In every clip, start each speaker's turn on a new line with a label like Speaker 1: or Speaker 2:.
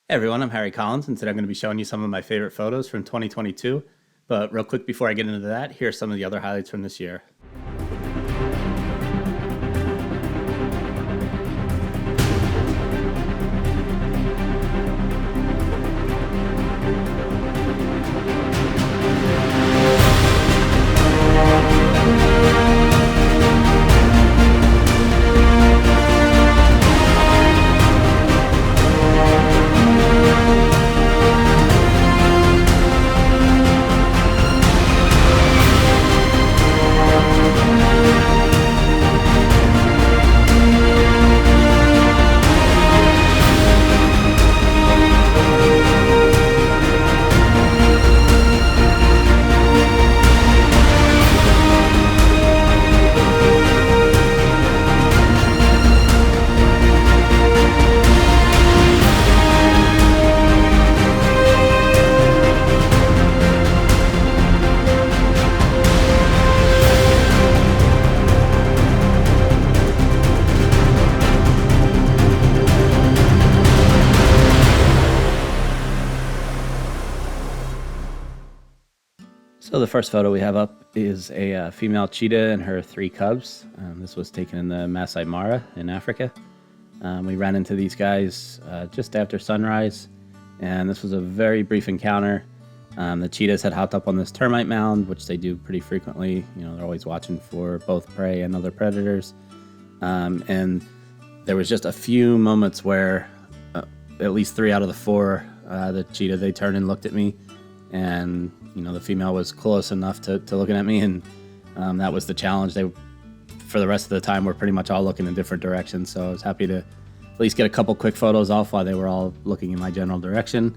Speaker 1: Hey everyone, I'm Harry Collins, and today I'm going to be showing you some of my favorite photos from 2022. But real quick before I get into that, here are some of the other highlights from this year. So the first photo we have up is a female cheetah and her 3 cubs. This was taken in the Masai Mara in Africa. We ran into these guys just after sunrise, and this was a very brief encounter. The cheetahs had hopped up on this termite mound, which they do pretty frequently. You know, they're always watching for both prey and other predators. And there was just a few moments where at least 3 out of the 4, the cheetah, they turned and looked at me, and you know, the female was close enough to looking at me, and that was the challenge. They, for the rest of the time, were pretty much all looking in different directions, so I was happy to at least get a couple quick photos off while they were all looking in my general direction.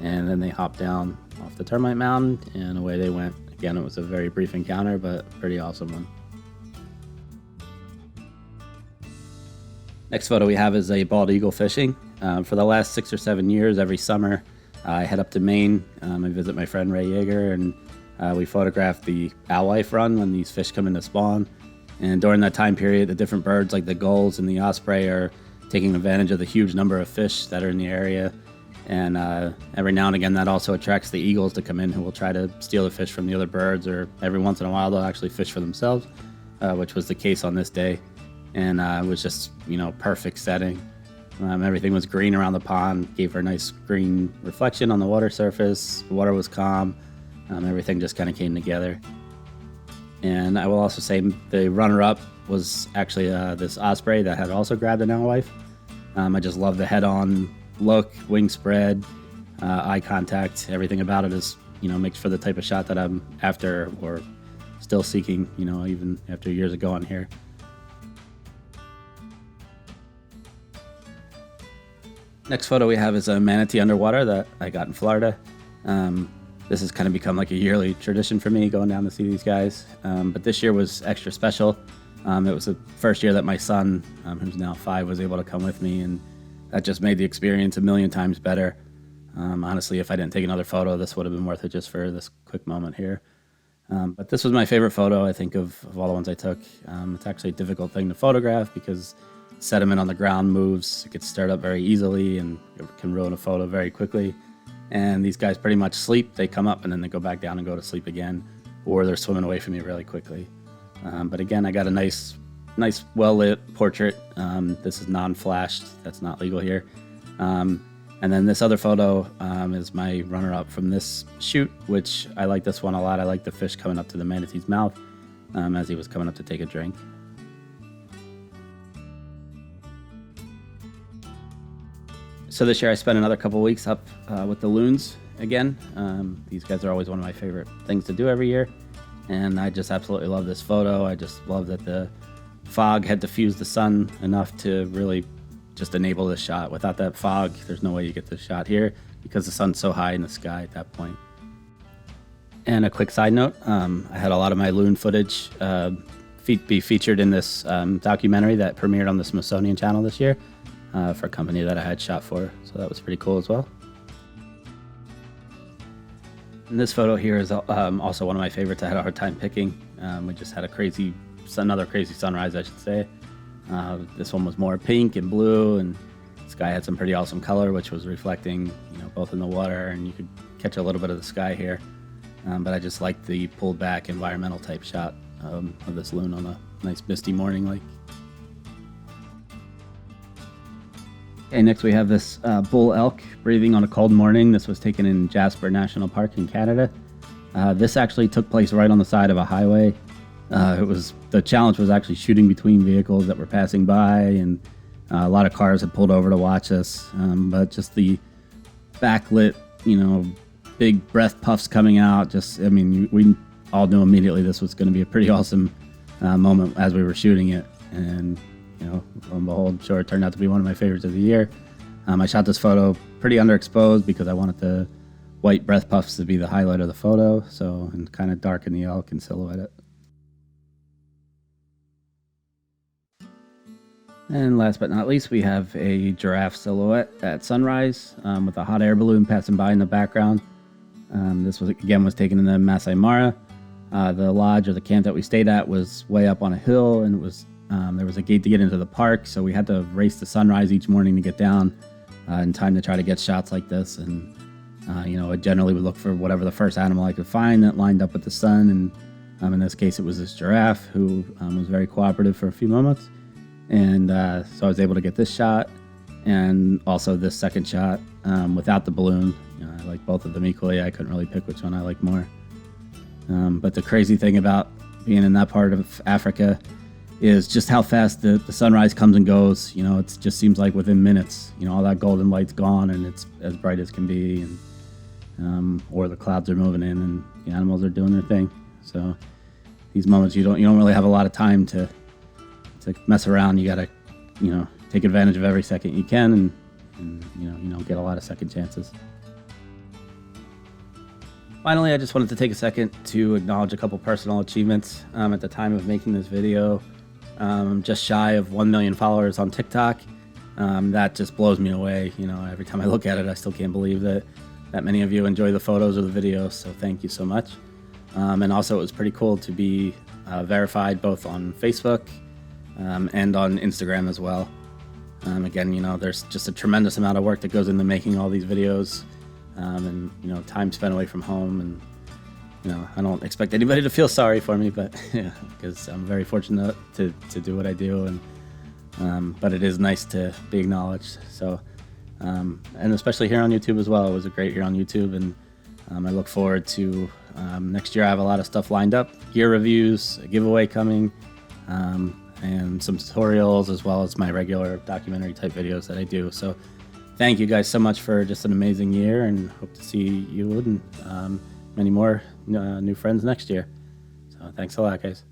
Speaker 1: And then they hopped down off the termite mound, and away they went. Again, it was a very brief encounter, but pretty awesome one. Next photo we have is a bald eagle fishing. For the last 6 or 7 years, every summer, I head up to Maine. I visit my friend Ray Yeager, and we photograph the alewife run when these fish come into spawn. And during that time period, the different birds like the gulls and the osprey are taking advantage of the huge number of fish that are in the area. And every now and again, that also attracts the eagles to come in, who will try to steal the fish from the other birds, or every once in a while they'll actually fish for themselves, which was the case on this day. And it was just, you know, perfect setting. Everything was green around the pond, gave her a nice green reflection on the water surface. The water was calm. Everything just kind of came together. And I will also say the runner-up was actually this osprey that had also grabbed an alewife. I just love the head-on look, wing spread, eye contact. Everything about it is, you know, makes for the type of shot that I'm after, or still seeking, you know, even after years of going here. Next photo we have is a manatee underwater that I got in Florida. This has kind of become like a yearly tradition for me, going down to see these guys. But this year was extra special. It was the first year that my son, who's now 5, was able to come with me, and that just made the experience a million times better. Honestly, if I didn't take another photo, this would have been worth it just for this quick moment here. But this was my favorite photo, I think, of all the ones I took. It's actually a difficult thing to photograph because sediment on the ground moves, it gets stirred up very easily, and it can ruin a photo very quickly. And these guys pretty much sleep. They come up and then they go back down and go to sleep again, or they're swimming away from me really quickly. But again, I got a nice well-lit portrait. This is non-flashed. That's not legal here. And then this other photo is my runner-up from this shoot, which I like this one a lot. I like the fish coming up to the manatee's mouth as he was coming up to take a drink. So this year I spent another couple weeks up with the loons again. These guys are always one of my favorite things to do every year, and I just absolutely love this photo. I just love that the fog had diffused the sun enough to really just enable this shot. Without that fog, there's no way you get this shot here because the sun's so high in the sky at that point. And a quick side note, I had a lot of my loon footage be featured in this documentary that premiered on the Smithsonian Channel this year. For a company that I had shot for, so that was pretty cool as well. And this photo here is also one of my favorites. I had a hard time picking. We just had another crazy sunrise, I should say. This one was more pink and blue, and sky had some pretty awesome color, which was reflecting, both in the water, and you could catch a little bit of the sky here. But I just liked the pulled back environmental type shot of this loon on a nice misty morning lake. Okay, next we have this bull elk breathing on a cold morning. This was taken in Jasper National Park in Canada. This actually took place right on the side of a highway. The challenge was actually shooting between vehicles that were passing by, and a lot of cars had pulled over to watch us. But just the backlit, big breath puffs coming out. We all knew immediately this was going to be a pretty awesome moment as we were shooting it. And lo and behold, sure, it turned out to be one of my favorites of the year. I shot this photo pretty underexposed because I wanted the white breath puffs to be the highlight of the photo, and kind of darken the elk and silhouette it. And last but not least, we have a giraffe silhouette at sunrise with a hot air balloon passing by in the background. This was taken in the Masai Mara. The lodge or the camp that we stayed at was way up on a hill, and there was a gate to get into the park, so we had to race to sunrise each morning to get down in time to try to get shots like this. And I generally would look for whatever the first animal I could find that lined up with the sun, and in this case it was this giraffe who was very cooperative for a few moments. And so I was able to get this shot and also this second shot without the balloon. I like both of them equally. I couldn't really pick which one I like more. But the crazy thing about being in that part of Africa is just how fast the sunrise comes and goes. It just seems like within minutes, all that golden light's gone and it's as bright as can be, and or the clouds are moving in and the animals are doing their thing. So these moments, you don't really have a lot of time to mess around. You gotta, take advantage of every second you can, and you don't get a lot of second chances. Finally, I just wanted to take a second to acknowledge a couple personal achievements. At the time of making this video, I'm just shy of 1 million followers on TikTok. That just blows me away. Every time I look at it, I still can't believe that many of you enjoy the photos or the videos. So thank you so much. And also, it was pretty cool to be verified both on Facebook and on Instagram as well. Again, there's just a tremendous amount of work that goes into making all these videos, and time spent away from home, and I don't expect anybody to feel sorry for me, but because I'm very fortunate to do what I do, and but it is nice to be acknowledged. So and especially here on YouTube as well. It was a great year on YouTube, and I look forward to next year. I have a lot of stuff lined up, gear reviews, a giveaway coming, and some tutorials, as well as my regular documentary type videos that I do. So thank you guys so much for just an amazing year, and hope to see you and many more new friends next year. So thanks a lot, guys.